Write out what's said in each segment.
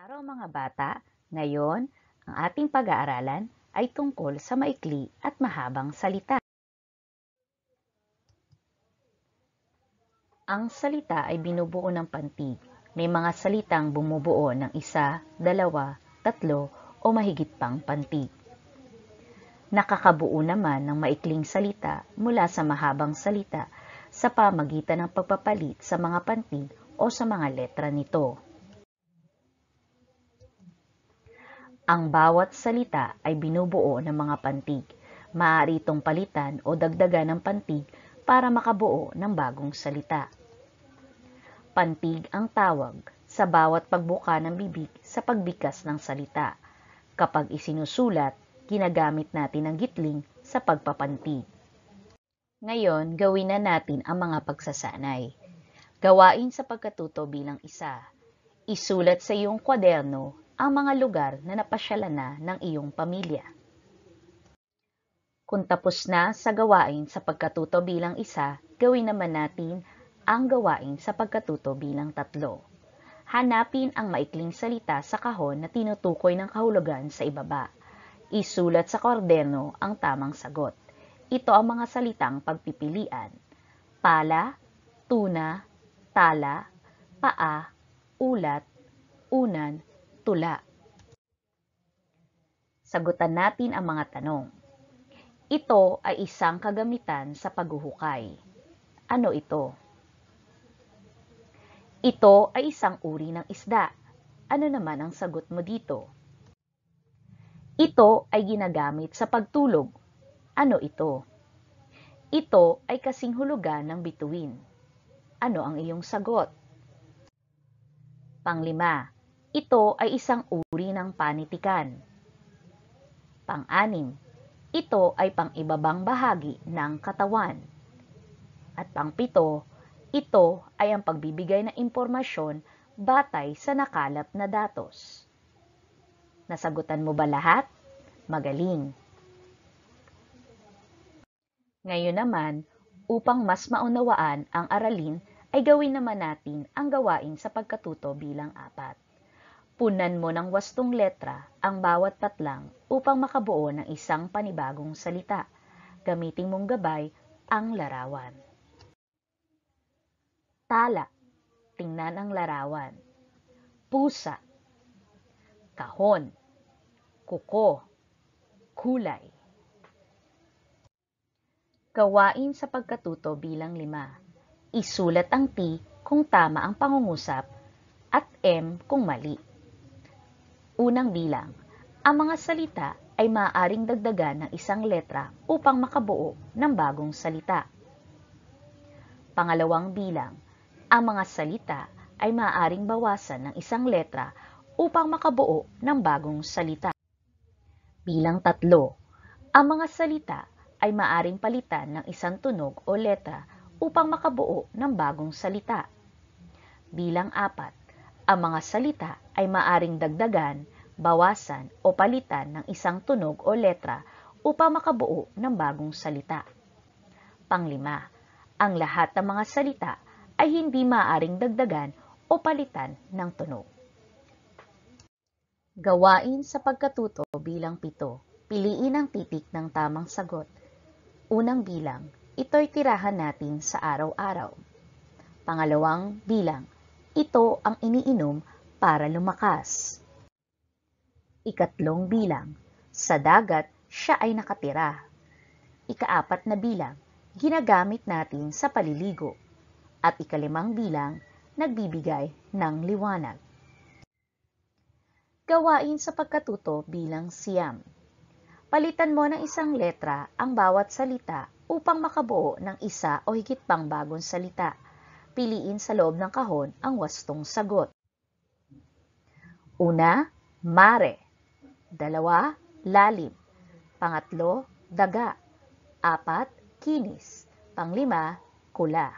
araw mga bata, ngayon ang ating pag-aaralan ay tungkol sa maikli at mahabang salita. Ang salita ay binubuo ng pantig. May mga salitang bumubuo ng isa, dalawa, tatlo o mahigit pang pantig. Nakakabuo naman ng maikling salita mula sa mahabang salita sa pamagitan ng pagpapalit sa mga pantig o sa mga letra nito. Ang bawat salita ay binubuo ng mga pantig. Maaari itong palitan o dagdagan ng pantig para makabuo ng bagong salita. Pantig ang tawag sa bawat pagbuka ng bibig sa pagbigkas ng salita. Kapag isinusulat, ginagamit natin ang gitling sa pagpapantig. Ngayon, gawin na natin ang mga pagsasanay. Gawain sa pagkatuto bilang isa. Isulat sa iyong kwaderno ang mga lugar na napasyalan na ng iyong pamilya. Kung tapos na sa gawain sa pagkatuto bilang isa, gawin naman natin ang gawain sa pagkatuto bilang tatlo. Hanapin ang maikling salita sa kahon na tinutukoy ng kahulugan sa ibaba. Isulat sa kwaderno ang tamang sagot. Ito ang mga salitang pagpipilian: pala, tuna, tala, paa, ulat, unan, tula. Sagutan natin ang mga tanong. Ito ay isang kagamitan sa paghuhukay. Ano ito? Ito ay isang uri ng isda. Ano naman ang sagot mo dito? Ito ay ginagamit sa pagtulog. Ano ito? Ito ay kasing hulugan ng bituin. Ano ang iyong sagot? Panglima, ito ay isang uri ng panitikan. Pang-anim, ito ay pang-ibabang bahagi ng katawan. At pang-pito, ito ay ang pagbibigay ng impormasyon batay sa nakalap na datos. Nasagutan mo ba lahat? Magaling! Ngayon naman, upang mas maunawaan ang aralin, ay gawin naman natin ang gawain sa pagkatuto bilang 4. Punan mo ng wastong letra ang bawat patlang upang makabuo ng isang panibagong salita. Gamitin mong gabay ang larawan. Tala. Tingnan ang larawan. Pusa. Kahon. Kuko. Kulay. Gawain sa pagkatuto bilang 5. Isulat ang T kung tama ang pangungusap at M kung mali. Unang bilang, ang mga salita ay maaaring dagdagan ng isang letra upang makabuo ng bagong salita. Pangalawang bilang, ang mga salita ay maaaring bawasan ng isang letra upang makabuo ng bagong salita. Bilang 3, ang mga salita ay maaaring palitan ng isang tunog o letra upang makabuo ng bagong salita. Bilang 4, ang mga salita ay maaaring dagdagan, bawasan o palitan ng isang tunog o letra upang makabuo ng bagong salita. Panglima, ang lahat ng mga salita ay hindi maaaring dagdagan o palitan ng tunog. Gawain sa pagkatuto bilang 7. Piliin ang titik ng tamang sagot. Unang bilang, ito'y tirahan natin sa araw-araw. Pangalawang bilang, ito ang iniinom para lumakas. Ikatlong bilang, sa dagat siya ay nakatira. Ika-4 na bilang, ginagamit natin sa paliligo. At ika-5 bilang, nagbibigay ng liwanag. Gawain sa pagkatuto bilang 9. Palitan mo ng isang letra ang bawat salita upang makabuo ng isa o higit pang bagong salita. Piliin sa loob ng kahon ang wastong sagot. Una, mare. 2, lalim. Pangatlo, daga. 4, kinis. Panglima, kula.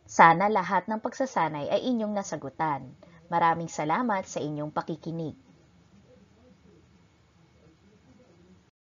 Sana lahat ng pagsasanay ay inyong nasagutan. Maraming salamat sa inyong pakikinig.